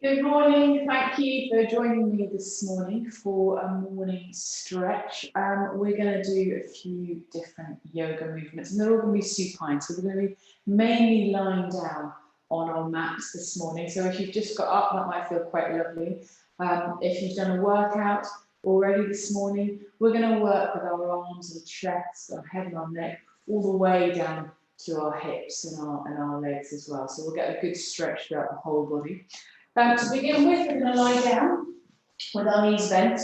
Good morning. Thank you for joining me this morning for a morning stretch. We're going to do a few different yoga movements, and they're all going to be supine. So we're going to be mainly lying down on our mats this morning. So if you've just got up, that might feel quite lovely. If you've done a workout already this morning, we're going to work with our arms and chest, our head and our neck, all the way down to our hips and our legs as well. So we'll get a good stretch throughout the whole body. To begin with, we're going to lie down with our knees bent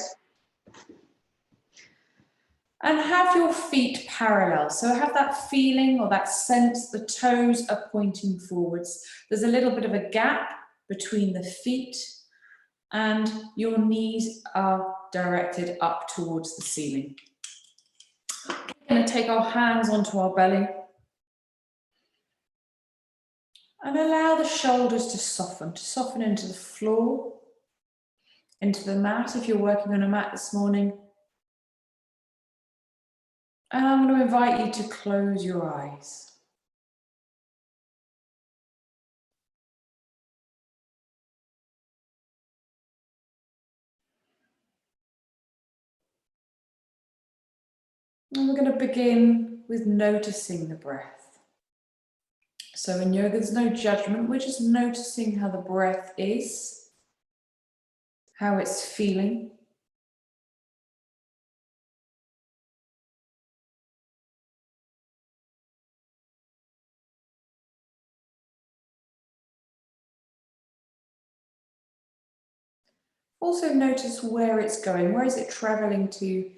and have your feet parallel. So have that feeling or that sense the toes are pointing forwards. There's a little bit of a gap between the feet and your knees are directed up towards the ceiling. We're going to take our hands onto our belly and allow the shoulders to soften into the floor, into the mat if you're working on a mat this morning. And I'm going to invite you to close your eyes. And we're going to begin with noticing the breath. So in yoga, there's no judgment. We're just noticing how the breath is, how it's feeling. Also notice where it's going. Where is it traveling to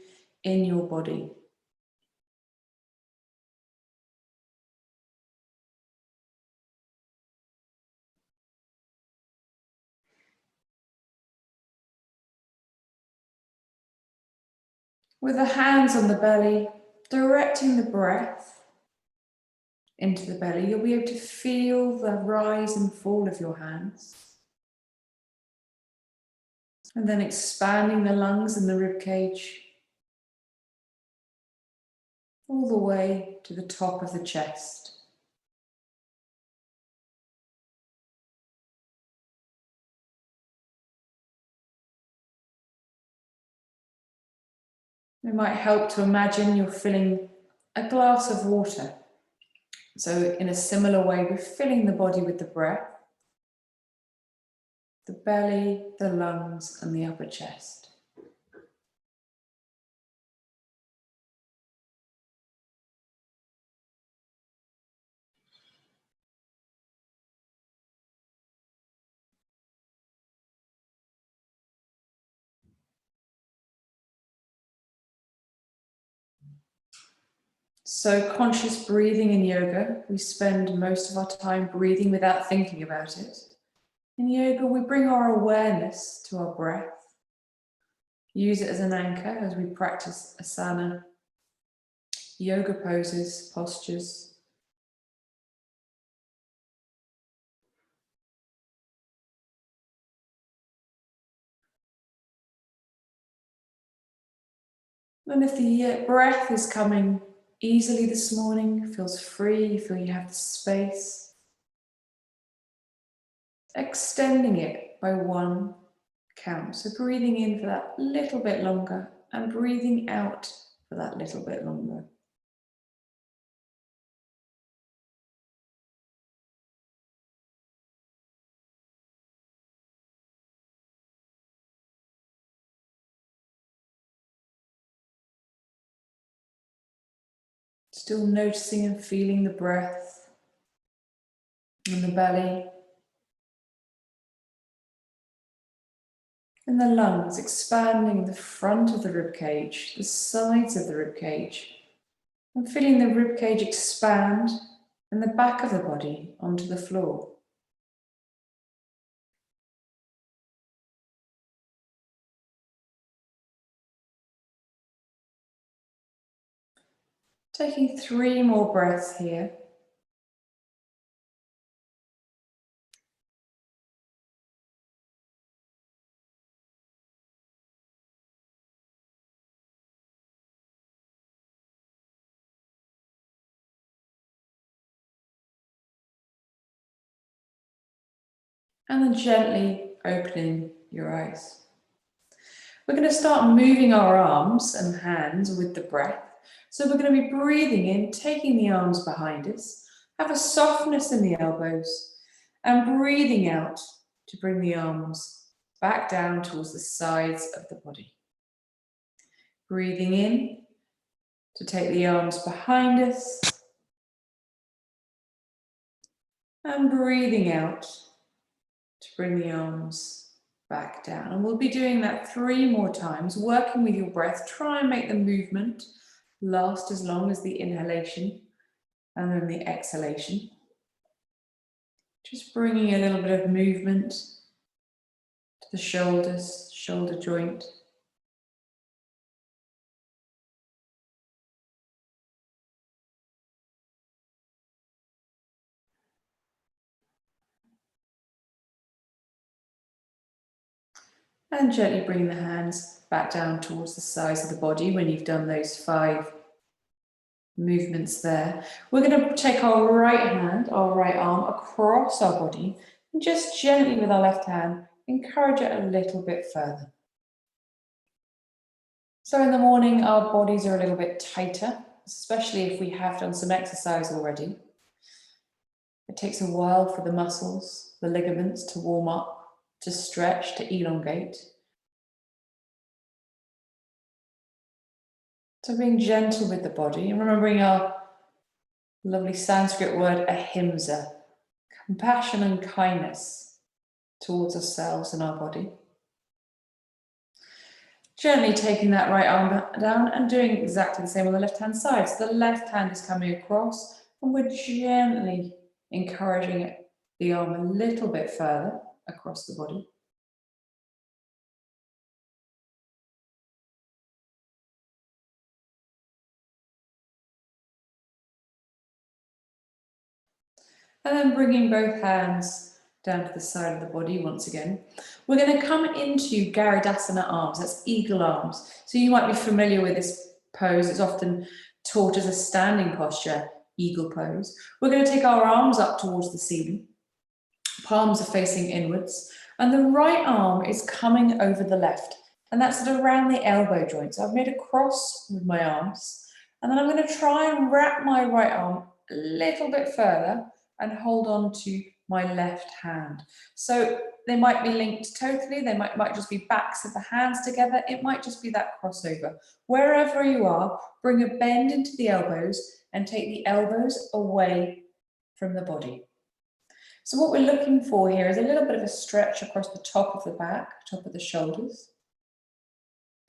in your body? With the hands on the belly, directing the breath into the belly, you'll be able to feel the rise and fall of your hands. And then expanding the lungs and the rib cage all the way to the top of the chest. It might help to imagine you're filling a glass of water. So in a similar way, we're filling the body with the breath, the belly, the lungs, and the upper chest. So conscious breathing in yoga, we spend most of our time breathing without thinking about it. In yoga, we bring our awareness to our breath, use it as an anchor as we practice asana, yoga poses, postures. And if the breath is coming easily this morning, feels free, you feel you have the space, extending it by one count. So breathing in for that little bit longer and breathing out for that little bit longer. Still noticing and feeling the breath in the belly. And the lungs expanding the front of the rib cage, the sides of the rib cage, and feeling the rib cage expand and the back of the body onto the floor. Taking 3 more breaths here. And then gently opening your eyes. We're going to start moving our arms and hands with the breath. So we're going to be breathing in, taking the arms behind us, have a softness in the elbows, and breathing out to bring the arms back down towards the sides of the body. Breathing in to take the arms behind us, and breathing out to bring the arms back down. And we'll be doing that 3 more times, working with your breath. Try and make the movement last as long as the inhalation and then the exhalation. Just bringing a little bit of movement to the shoulders, shoulder joint. And gently bring the hands back down towards the sides of the body when you've done those 5 movements there. We're going to take our right hand, our right arm across our body and just gently with our left hand, encourage it a little bit further. So in the morning, our bodies are a little bit tighter, especially if we have done some exercise already. It takes a while for the muscles, the ligaments to warm up, to stretch, to elongate. So being gentle with the body and remembering our lovely Sanskrit word ahimsa, compassion and kindness towards ourselves and our body. Gently taking that right arm down and doing exactly the same on the left-hand side. So the left hand is coming across and we're gently encouraging the arm a little bit further across the body. And then bringing both hands down to the side of the body once again. We're going to come into Garudasana arms, that's eagle arms. So you might be familiar with this pose. It's often taught as a standing posture, eagle pose. We're going to take our arms up towards the ceiling. Palms are facing inwards. And the right arm is coming over the left. And that's at around the elbow joint. So I've made a cross with my arms. And then I'm going to try and wrap my right arm a little bit further and hold on to my left hand. So they might be linked totally, they might just be backs of the hands together, it might just be that crossover. Wherever you are, bring a bend into the elbows and take the elbows away from the body. So what we're looking for here is a little bit of a stretch across the top of the back, top of the shoulders.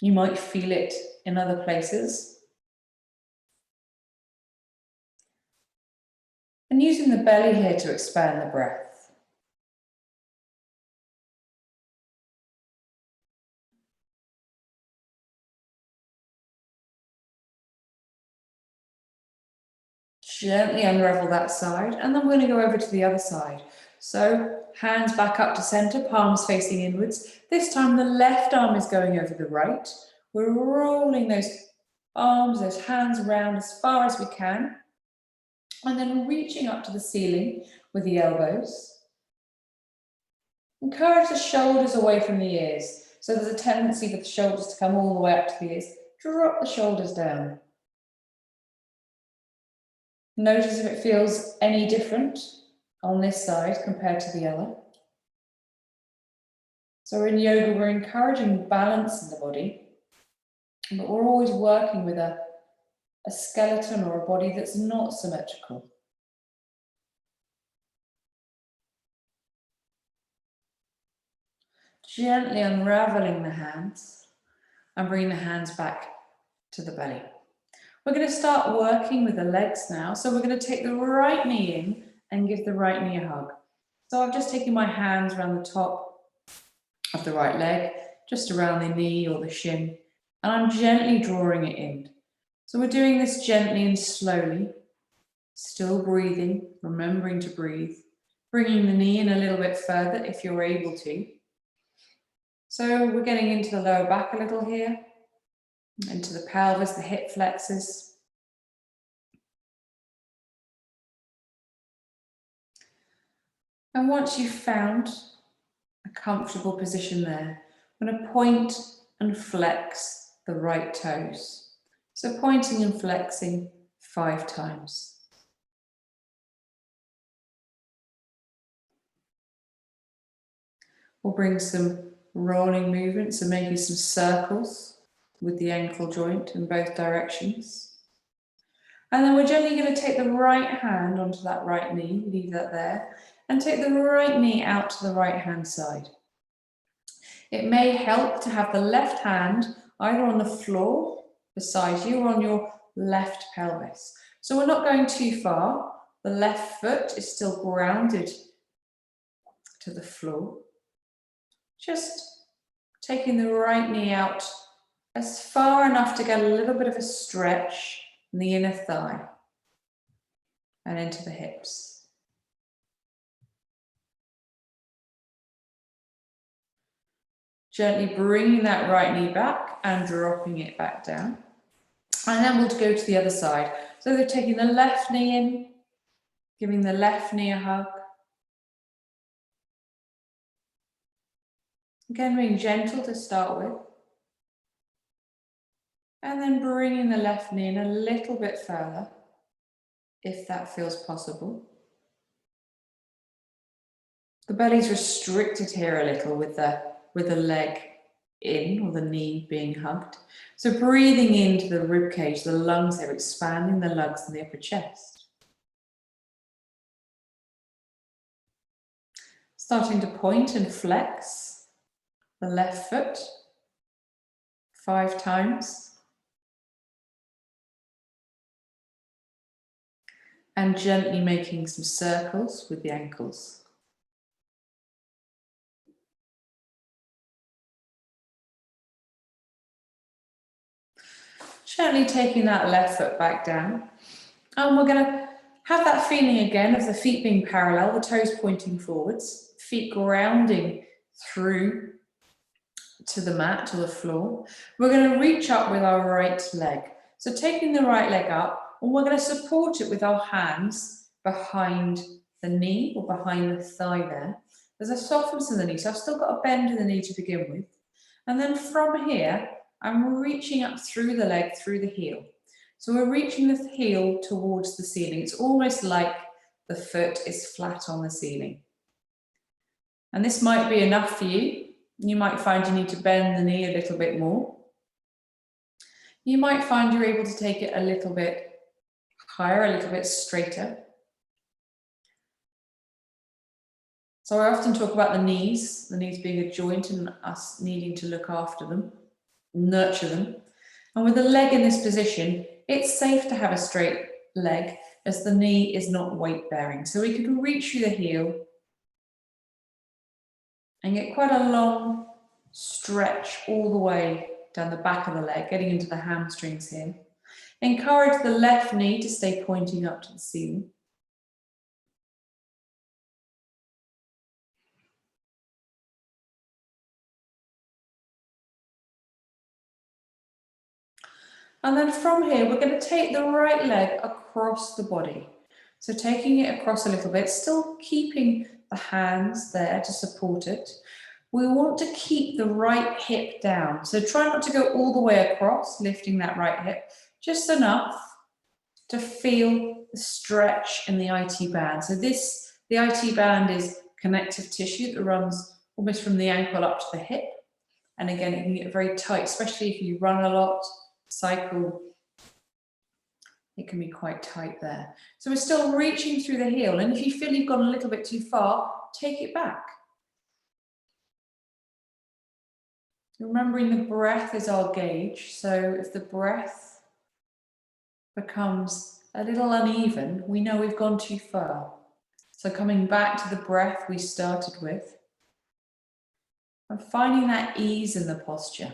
You might feel it in other places. And using the belly here to expand the breath. Gently unravel that side, and then we're going to go over to the other side. So hands back up to center, palms facing inwards. This time the left arm is going over the right. We're rolling those arms, those hands around as far as we can. And then reaching up to the ceiling with the elbows. Encourage the shoulders away from the ears. So there's a tendency for the shoulders to come all the way up to the ears. Drop the shoulders down. Notice if it feels any different on this side compared to the other. So in yoga, we're encouraging balance in the body, but we're always working with a skeleton or a body that's not symmetrical. Gently unraveling the hands and bringing the hands back to the belly. We're going to start working with the legs now. So we're going to take the right knee in and give the right knee a hug. So I've just taken my hands around the top of the right leg, just around the knee or the shin, and I'm gently drawing it in. So we're doing this gently and slowly, still breathing, remembering to breathe, bringing the knee in a little bit further if you're able to. So we're getting into the lower back a little here, into the pelvis, the hip flexors. And once you've found a a comfortable position there. I'm going to point and flex the right toes. So pointing and flexing 5 times. We'll bring some rolling movements and maybe some circles with the ankle joint in both directions. And then we're gently going to take the right hand onto that right knee, leave that there, and take the right knee out to the right hand side. It may help to have the left hand either on the floor beside you or on your left pelvis. So we're not going too far. The left foot is still grounded to the floor. Just taking the right knee out as far enough to get a little bit of a stretch in the inner thigh and into the hips. Gently bringing that right knee back and dropping it back down. And then we'll go to the other side. So they're taking the left knee in, giving the left knee a hug. Again, being gentle to start with. And then bringing the left knee in a little bit further, if that feels possible. The belly's restricted here a little with the leg in, or the knee being hugged. So breathing into the rib cage, the lungs there, expanding the lungs and the upper chest. Starting to point and flex the left foot 5 times. And gently making some circles with the ankles. Gently taking that left foot back down. And we're going to have that feeling again of the feet being parallel, the toes pointing forwards, feet grounding through to the mat, to the floor. We're going to reach up with our right leg. So taking the right leg up, and we're going to support it with our hands behind the knee or behind the thigh there. There's a softness in the knee, so I've still got a bend in the knee to begin with. And then from here, I'm reaching up through the leg, through the heel. So we're reaching the heel towards the ceiling. It's almost like the foot is flat on the ceiling. And this might be enough for you. You might find you need to bend the knee a little bit more. You might find you're able to take it a little bit higher, a little bit straighter. So I often talk about the knees being a joint and us needing to look after them, nurture them. And with the leg in this position, it's safe to have a straight leg as the knee is not weight bearing. So we could reach through the heel and get quite a long stretch all the way down the back of the leg, getting into the hamstrings here. Encourage the left knee to stay pointing up to the ceiling. And then from here, we're going to take the right leg across the body. So taking it across a little bit, still keeping the hands there to support it. We want to keep the right hip down. So try not to go all the way across, lifting that right hip, just enough to feel the stretch in the IT band. So the IT band is connective tissue that runs almost from the ankle up to the hip. And again, it can get very tight, especially if you run a lot, cycle. It can be quite tight there. So we're still reaching through the heel. And if you feel you've gone a little bit too far, take it back. Remembering the breath is our gauge. So if the breath becomes a little uneven, we know we've gone too far. So coming back to the breath we started with, and finding that ease in the posture.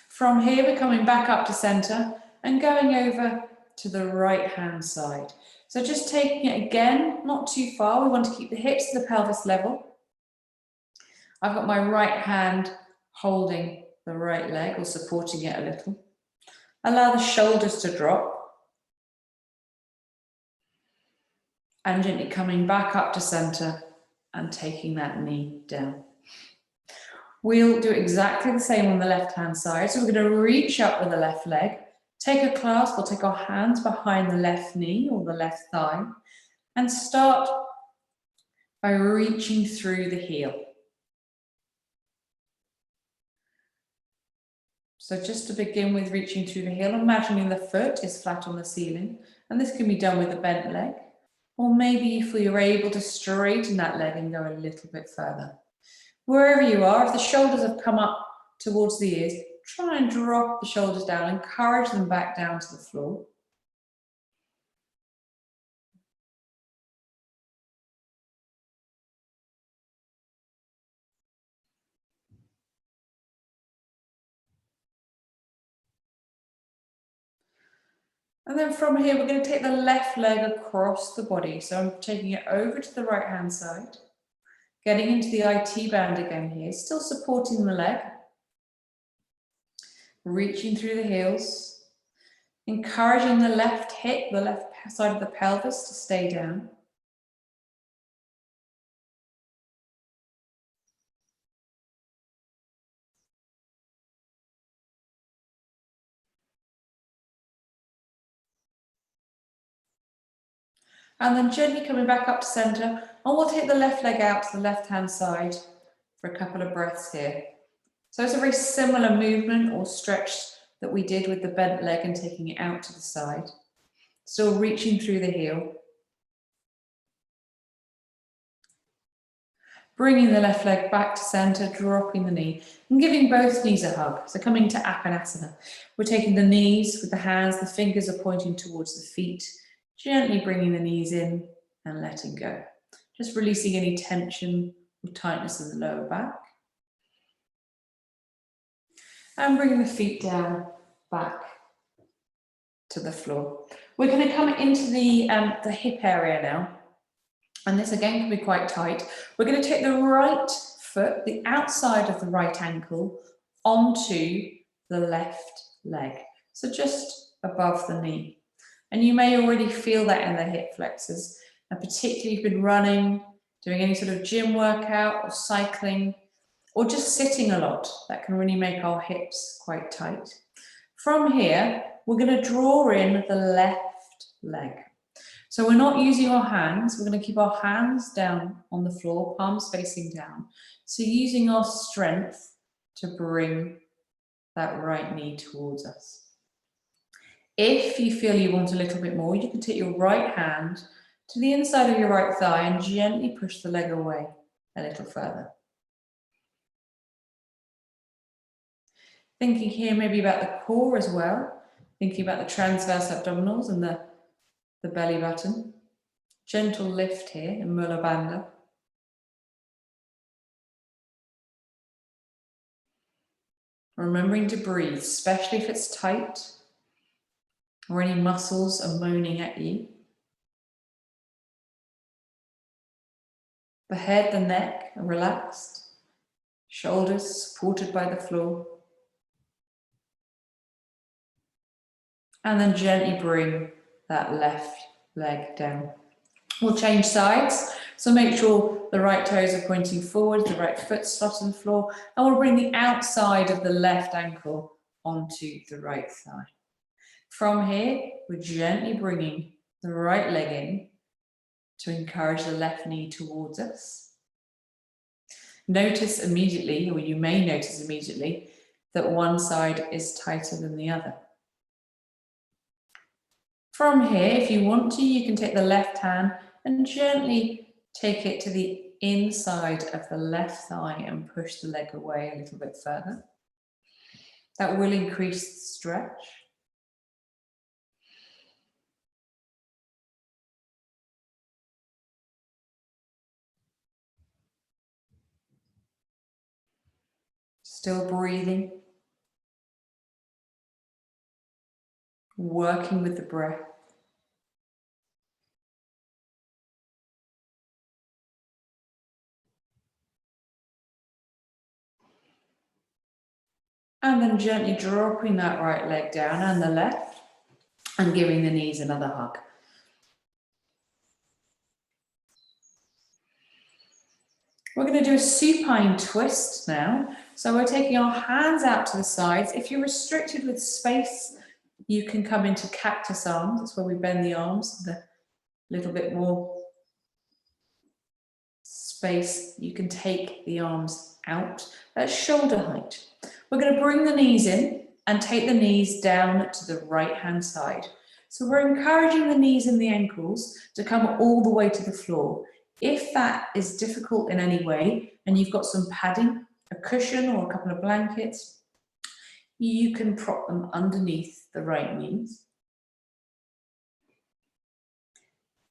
From here, we're coming back up to center and going over to the right hand side. So just taking it again, not too far. We want to keep the hips to the pelvis level. I've got my right hand holding the right leg or supporting it a little. Allow the shoulders to drop. And gently coming back up to center and taking that knee down. We'll do exactly the same on the left-hand side. So we're going to reach up with the left leg, take a clasp, we'll take our hands behind the left knee or the left thigh, and start by reaching through the heel. So just to begin with reaching through the heel, imagining the foot is flat on the ceiling, and this can be done with a bent leg, or maybe if we are able to straighten that leg and go a little bit further. Wherever you are, if the shoulders have come up towards the ears, try and drop the shoulders down, encourage them back down to the floor. And then from here, we're going to take the left leg across the body. So I'm taking it over to the right hand side, getting into the IT band again here, still supporting the leg, reaching through the heels, encouraging the left hip, the left side of the pelvis to stay down. And then gently coming back up to center, and we'll take the left leg out to the left-hand side for a couple of breaths here. So it's a very similar movement or stretch that we did with the bent leg and taking it out to the side. Still reaching through the heel. Bringing the left leg back to center, dropping the knee, and giving both knees a hug. So coming to Apanasana. We're taking the knees with the hands, the fingers are pointing towards the feet, gently bringing the knees in and letting go. Just releasing any tension or tightness in the lower back. And bringing the feet down, back to the floor. We're going to come into the hip area now. And this again can be quite tight. We're going to take the right foot, the outside of the right ankle, onto the left leg. So just above the knee. And you may already feel that in the hip flexors. And particularly if you've been running, doing any sort of gym workout or cycling, or just sitting a lot, that can really make our hips quite tight. From here, we're going to draw in the left leg. So we're not using our hands, we're going to keep our hands down on the floor, palms facing down. So using our strength to bring that right knee towards us. If you feel you want a little bit more, you can take your right hand to the inside of your right thigh and gently push the leg away a little further. Thinking here maybe about the core as well, thinking about the transverse abdominals and the belly button. Gentle lift here in Mula Bandha. Remembering to breathe, especially if it's tight or any muscles are moaning at you. The head, the neck are relaxed. Shoulders supported by the floor. And then gently bring that left leg down. We'll change sides, so make sure the right toes are pointing forward, the right foot's flat on the floor, and we'll bring the outside of the left ankle onto the right thigh. From here, we're gently bringing the right leg in to encourage the left knee towards us. Notice immediately, or you may notice immediately, that one side is tighter than the other. From here, if you want to, you can take the left hand and gently take it to the inside of the left thigh and push the leg away a little bit further. That will increase the stretch. Still breathing. Working with the breath. And then gently dropping that right leg down and the left and giving the knees another hug. We're going to do a supine twist now. So we're taking our hands out to the sides. If you're restricted with space, you can come into cactus arms. That's where we bend the arms, the little bit more space. You can take the arms out at shoulder height. We're going to bring the knees in and take the knees down to the right hand side. So we're encouraging the knees and the ankles to come all the way to the floor. If that is difficult in any way and you've got some padding, a cushion or a couple of blankets, you can prop them underneath the right knees.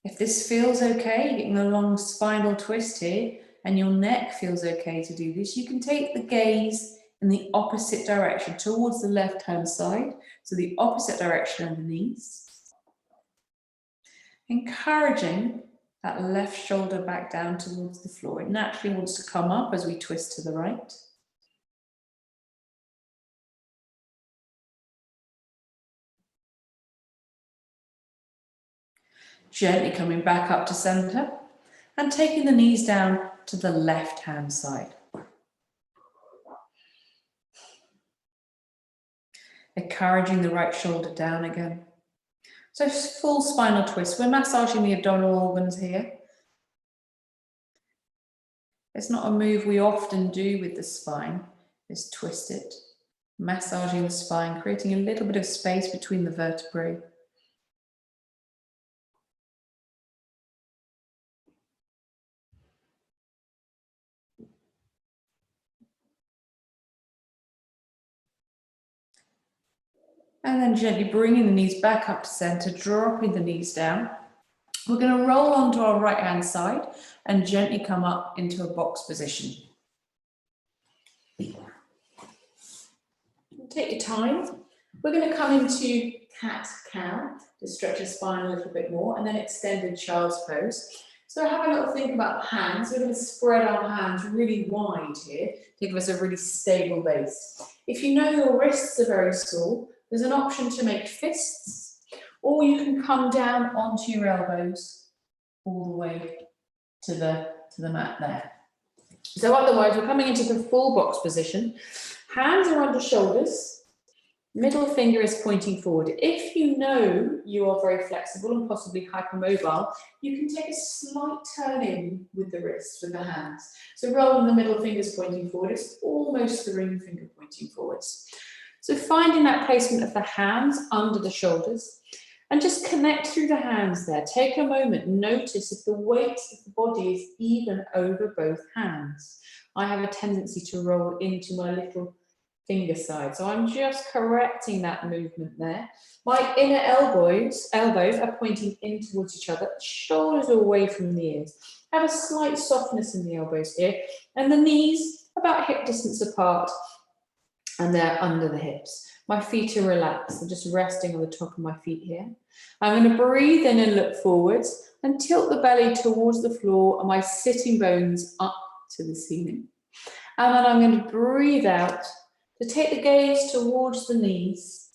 If this feels okay, getting a long spinal twist here, and your neck feels okay to do this, you can take the gaze in the opposite direction towards the left hand side, so the opposite direction of the knees. Encouraging that left shoulder back down towards the floor. It naturally wants to come up as we twist to the right. Gently coming back up to center and taking the knees down to the left hand side. Encouraging the right shoulder down again. So full spinal twist. We're massaging the abdominal organs here. It's not a move we often do with the spine, is twist it. Massaging the spine, creating a little bit of space between the vertebrae. And then gently bringing the knees back up to center, dropping the knees down. We're going to roll onto our right hand side and gently come up into a box position. Take your time. We're going to come into cat-cow to stretch the spine a little bit more, and then extended child's pose. So have a little think about the hands. We're going to spread our hands really wide here to give us a really stable base. If you know your wrists are very sore, there's an option to make fists, or you can come down onto your elbows all the way to the mat there. So otherwise, we're coming into the full box position. Hands are under shoulders, middle finger is pointing forward. If you know you are very flexible and possibly hypermobile, you can take a slight turn in with the wrists, with the hands. So rather than the middle fingers pointing forward, it's almost the ring finger pointing forwards. So finding that placement of the hands under the shoulders and just connect through the hands there. Take a moment, notice if the weight of the body is even over both hands. I have a tendency to roll into my little finger side, so I'm just correcting that movement there. My inner elbows are pointing in towards each other, shoulders are away from the ears. Have a slight softness in the elbows here, and the knees about hip distance apart, and they're under the hips. My feet are relaxed, I'm just resting on the top of my feet here. I'm going to breathe in and look forwards and tilt the belly towards the floor and my sitting bones up to the ceiling. And then I'm going to breathe out to take the gaze towards the knees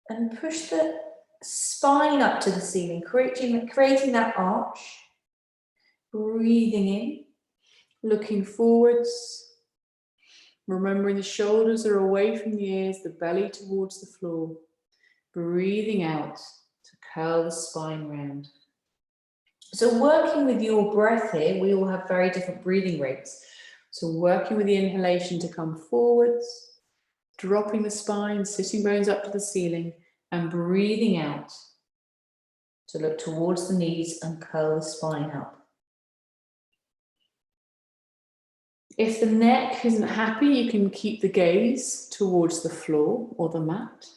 and push the spine up to the ceiling, creating that arch. Breathing in, looking forwards. Remembering the shoulders are away from the ears, the belly towards the floor. Breathing out to curl the spine round. So working with your breath here, we all have very different breathing rates. So working with the inhalation to come forwards, dropping the spine, sitting bones up to the ceiling, and breathing out to look towards the knees and curl the spine up. If the neck isn't happy, you can keep the gaze towards the floor or the mat.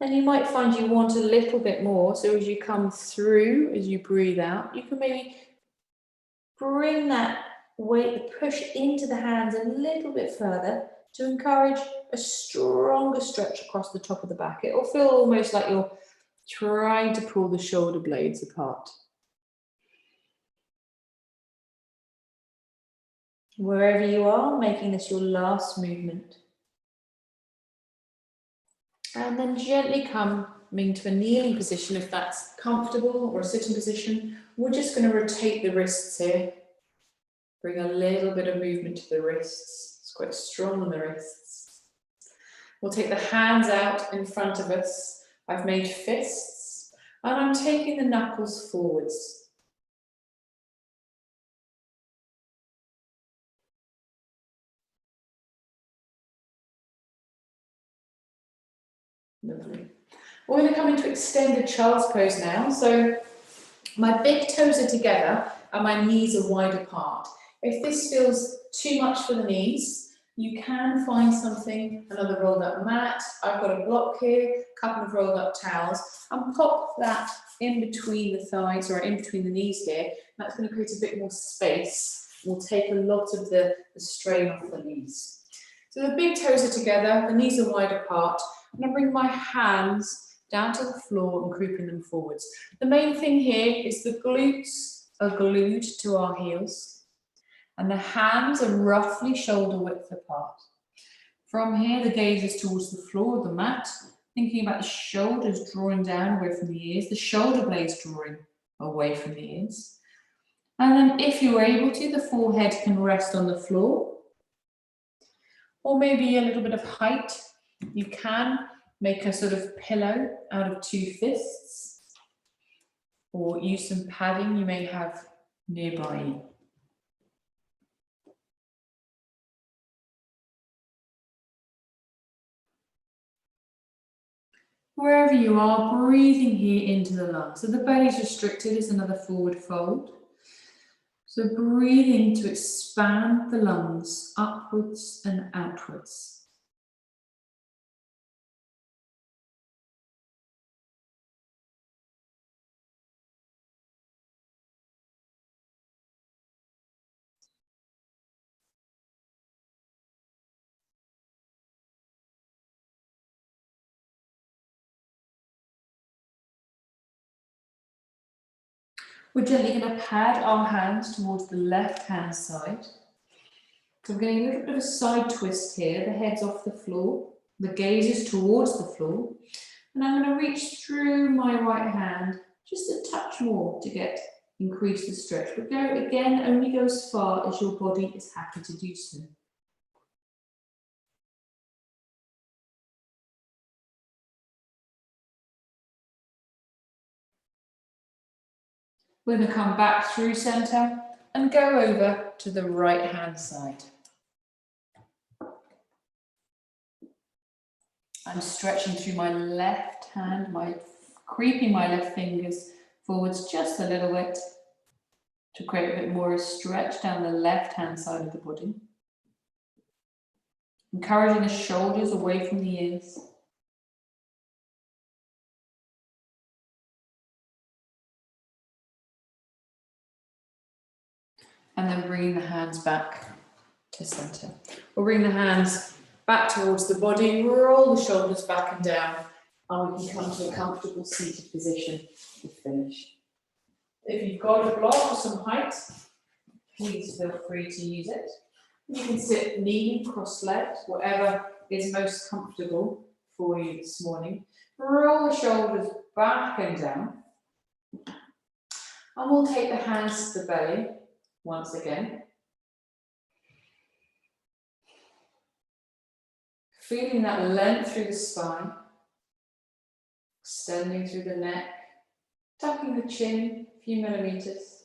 And you might find you want a little bit more. So as you come through, as you breathe out, you can maybe bring that weight, push into the hands a little bit further to encourage a stronger stretch across the top of the back. It will feel almost like you're trying to pull the shoulder blades apart. Wherever you are, making this your last movement. And then gently come coming to a kneeling position if that's comfortable, or a sitting position. We're just going to rotate the wrists here. Bring a little bit of movement to the wrists. It's quite strong on the wrists. We'll take the hands out in front of us. I've made fists, and I'm taking the knuckles forwards. Lovely. We're going to come into extended child's pose now. So my big toes are together and my knees are wide apart. If this feels too much for the knees, you can find something, another rolled up mat. I've got a block here, a couple of rolled up towels, and pop that in between the thighs or in between the knees here. That's going to create a bit more space. We'll take a lot of the strain off the knees. So the big toes are together, the knees are wide apart. I'm going to bring my hands down to the floor and creeping them forwards. The main thing here is the glutes are glued to our heels and the hands are roughly shoulder width apart. From here, the gaze is towards the floor of the mat, thinking about the shoulders drawing down away from the ears, the shoulder blades drawing away from the ears. And then if you're able to, the forehead can rest on the floor, or maybe a little bit of height. You can make a sort of pillow out of two fists, or use some padding you may have nearby you. Wherever you are, breathing here into the lungs. So the belly's restricted is another forward fold. So breathing to expand the lungs upwards and outwards. We're gently going to pad our hands towards the left-hand side. So we're getting a little bit of a side twist here. The head's off the floor. The gaze is towards the floor. And I'm going to reach through my right hand just a touch more to increase the stretch. But go again, only go as far as your body is happy to do so. We're going to come back through center and go over to the right hand side. I'm stretching through my left hand, creeping my left fingers forwards just a little bit to create a bit more stretch down the left hand side of the body. Encouraging the shoulders away from the ears. And then bringing the hands back to center. We'll bring the hands back towards the body, roll the shoulders back and down, and we can come to a comfortable seated position to finish. If you've got a block or some height, please feel free to use it. You can sit kneeling, cross-legged, whatever is most comfortable for you this morning. Roll the shoulders back and down. And we'll take the hands to the belly once again. Feeling that length through the spine, extending through the neck, tucking the chin a few millimeters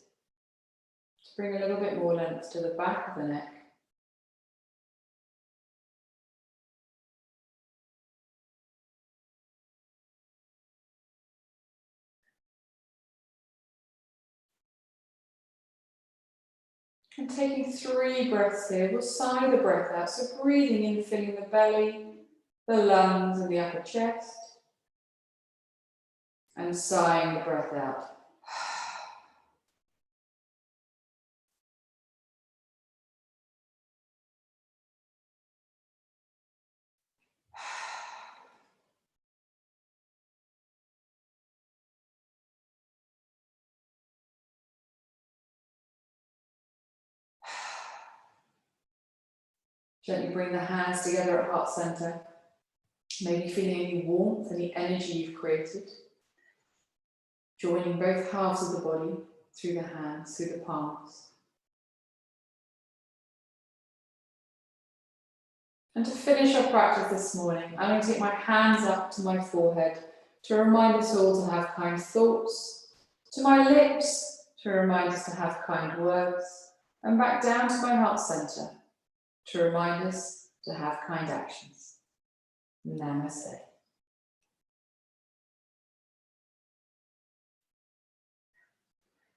to bring a little bit more length to the back of the neck. And taking 3 breaths here, we'll sigh the breath out. So breathing in, filling the belly, the lungs and the upper chest. And sighing the breath out. Gently bring the hands together at heart center. Maybe feeling any warmth, any energy you've created. Joining both halves of the body through the hands, through the palms. And to finish our practice this morning, I'm going to take my hands up to my forehead to remind us all to have kind thoughts, to my lips to remind us to have kind words, and back down to my heart center to remind us to have kind actions. Namaste.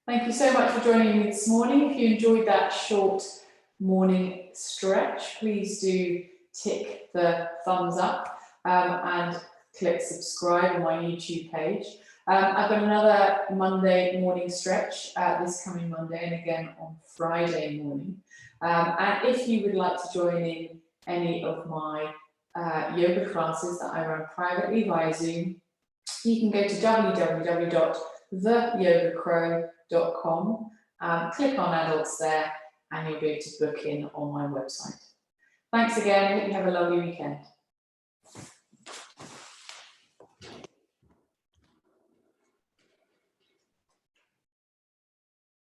Thank you so much for joining me this morning. If you enjoyed that short morning stretch, please do tick the thumbs up and click subscribe on my YouTube page. I've got another Monday morning stretch this coming Monday and again on Friday morning. And if you would like to join in any of my yoga classes that I run privately via Zoom, you can go to www.theyogacrow.com, click on adults there, and you'll be able to book in on my website. Thanks again. I hope you have a lovely weekend.